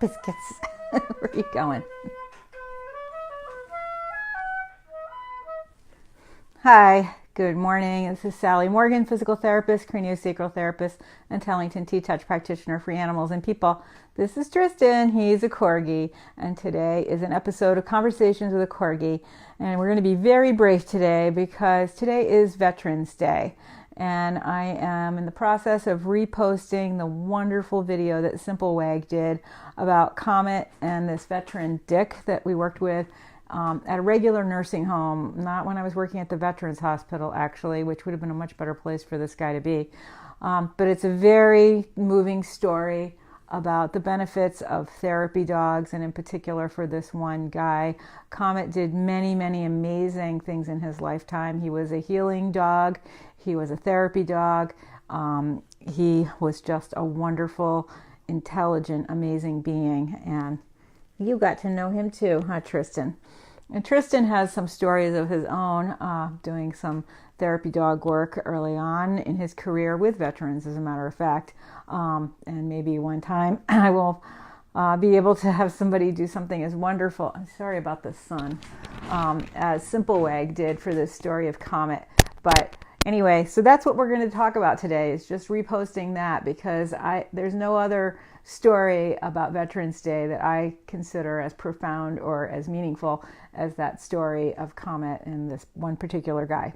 Biscuits. Where are you going? Hi, good morning. This is Sally Morgan, physical therapist, craniosacral therapist, and Tellington T-Touch practitioner for animals and people. This is Tristan. He's a Corgi, and today is an episode of Conversations with a Corgi. And we're going to be very brief today because today is Veterans Day. And I am in the process of reposting the wonderful video that Simple Wag did about Comet and this veteran Dick that we worked with at a regular nursing home, not when I was working at the Veterans Hospital, actually, which would have been a much better place for this guy to be. But it's a very moving story about the benefits of therapy dogs, and in particular for this one guy. Comet did many, many amazing things in his lifetime. He was a healing dog. He was a therapy dog. He was just a wonderful, intelligent, amazing being. And you got to know him too, huh, Tristan? And Tristan has some stories of his own, doing some therapy dog work early on in his career with veterans, as a matter of fact. And maybe one time I will be able to have somebody do something as wonderful, I'm sorry about the sun, as Simple Wag did for this story of Comet. But anyway, so that's what we're going to talk about today, is just reposting that, because there's no other story about Veterans Day that I consider as profound or as meaningful as that story of Comet and this one particular guy.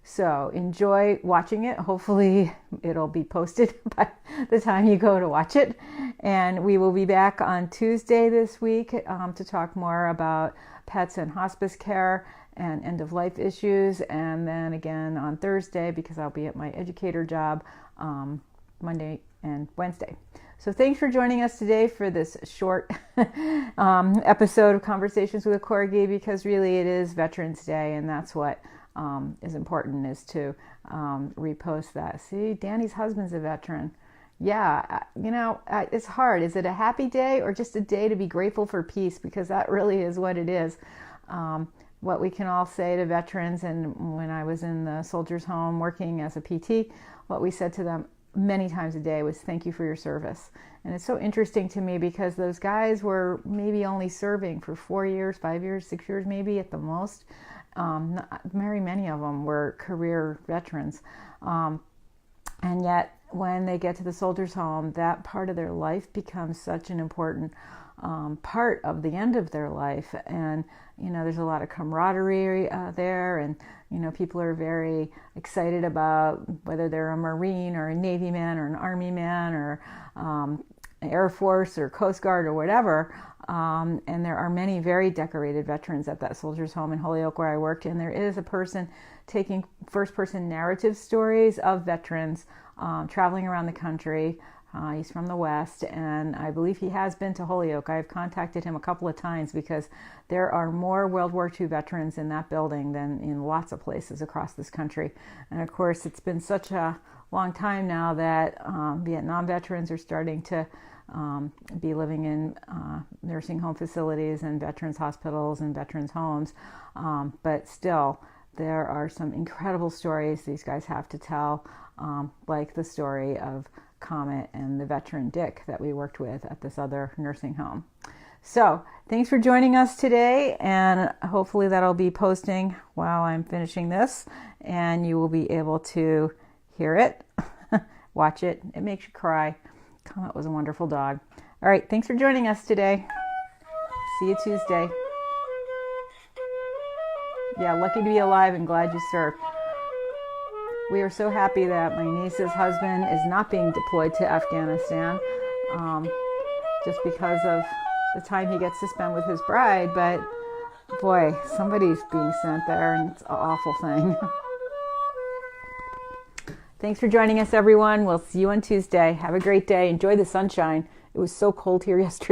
So enjoy watching it. Hopefully it'll be posted by the time you go to watch it. And we will be back on Tuesday this week to talk more about pets and hospice care and end-of-life issues. And then again on Thursday, because I'll be at my educator job Monday and Wednesday. So thanks for joining us today for this short episode of Conversations with a Corgi, because really it is Veterans Day, and that's what is important, is to repost that. See, Danny's husband's a veteran. Yeah, it's hard. Is it a happy day or just a day to be grateful for peace? Because that really is what it is. What we can all say to veterans, and when I was in the soldiers' home working as a PT, what we said to them many times a day was, thank you for your service. And it's so interesting to me because those guys were maybe only serving for 4 years, 5 years, 6 years, maybe at the most. Very many of them were career veterans. And yet when they get to the soldiers' home, that part of their life becomes such an important part of the end of their life. And there's a lot of camaraderie there, and people are very excited about whether they're a Marine or a Navy man or an Army man or Air Force or Coast Guard or whatever. And there are many very decorated veterans at that soldiers' home in Holyoke where I worked. And there is a person taking first-person narrative stories of veterans traveling around the country. He's from the West, and I believe he has been to Holyoke. I've contacted him a couple of times because there are more World War II veterans in that building than in lots of places across this country. And of course, it's been such a long time now that Vietnam veterans are starting to be living in nursing home facilities and veterans hospitals and veterans homes. But still, there are some incredible stories these guys have to tell, like the story of Comet and the veteran Dick that we worked with at this other nursing home. So thanks for joining us today, and hopefully that'll be posting while I'm finishing this, and you will be able to hear it, watch it. It makes you cry. Comet was a wonderful dog. All right, thanks for joining us today. See you Tuesday. Yeah, lucky to be alive and glad you served. We are so happy that my niece's husband is not being deployed to Afghanistan, just because of the time he gets to spend with his bride. But boy, somebody's being sent there, and it's an awful thing. Thanks for joining us, everyone. We'll see you on Tuesday. Have a great day. Enjoy the sunshine. It was so cold here yesterday.